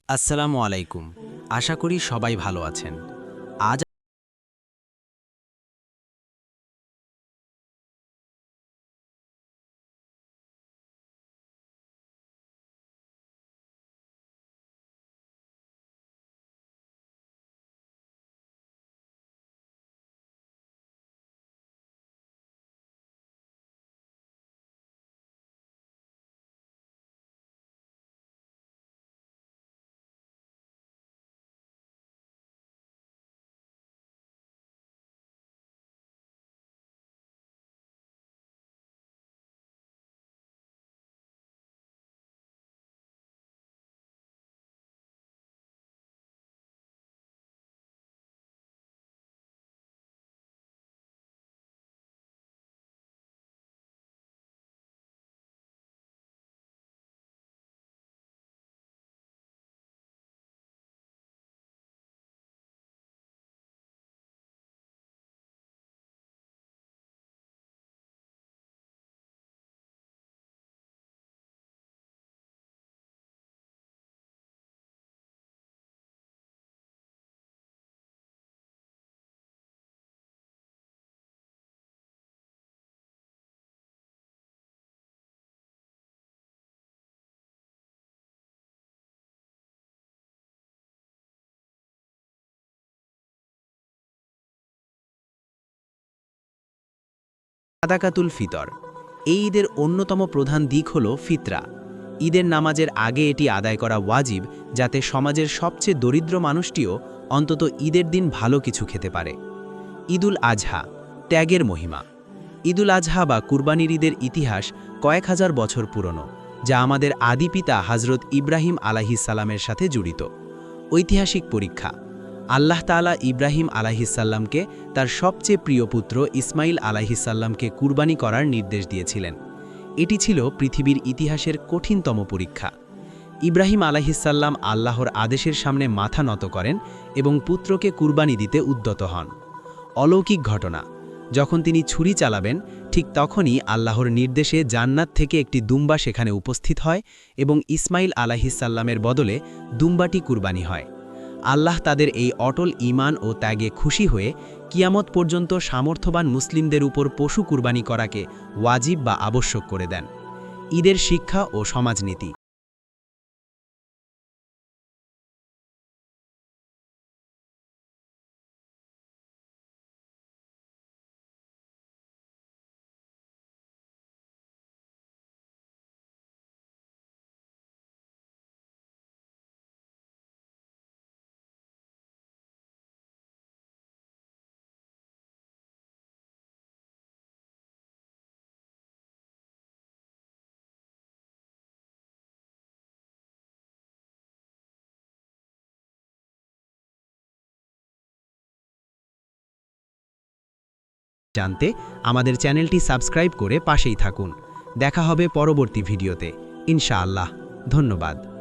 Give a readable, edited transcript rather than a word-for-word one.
আসসালামু আলাইকুম। আশা করি সবাই ভালো আছেন। আজ সাদাকাতুল ফিতর। এই ঈদের অন্যতম প্রধান দিক হল ফিতরা। ঈদের নামাজের আগে এটি আদায় করা ওয়াজিব, যাতে সমাজের সবচেয়ে দরিদ্র মানুষটিও অন্তত ঈদের দিন ভালো কিছু খেতে পারে। ঈদুল আজহা, ত্যাগের মহিমা। ঈদুল আজহা বা কুরবানির ঈদের ইতিহাস কয়েক হাজার বছর পুরনো, যা আমাদের আদি পিতা হযরত ইব্রাহিম আলাইহিসসালামের সাথে জড়িত। ঐতিহাসিক পরীক্ষা। আল্লাহ তাআলা ইব্রাহিম আলাইহিসসালামকে তার সবচেয়ে প্রিয় পুত্র ইসমাইল আলাইহিসসালামকে কুরবানি করার নির্দেশ দিয়েছিলেন। এটি ছিল পৃথিবীর ইতিহাসের কঠিনতম পরীক্ষা। ইব্রাহিম আলাইহিসসালাম আল্লাহর আদেশের সামনে মাথা নত করেন এবং পুত্রকে কুরবানি দিতে উদ্যত হন। অলৌকিক ঘটনা। যখন তিনি ছুরি চালাবেন, ঠিক তখনই আল্লাহর নির্দেশে জান্নাত থেকে একটি দুম্বা সেখানে উপস্থিত হয় এবং ইসমাইল আলাইহিসসালামের বদলে দুম্বাটি কুরবানি হয়। আল্লাহ তাদের এই অটল ঈমান ও ত্যাগে খুশি হয়ে কিয়ামত পর্যন্ত সামর্থ্যবান মুসলিমদের উপর পশু কুরবানি করাকে ওয়াজিব বা আবশ্যক করে দেন। ঈদের শিক্ষা ও সমাজনীতি। জানতে আমাদের চ্যানেলটি সাবস্ক্রাইব করে পাশেই থাকুন। দেখা হবে পরবর্তী ভিডিওতে ইনশাআল্লাহ। ধন্যবাদ।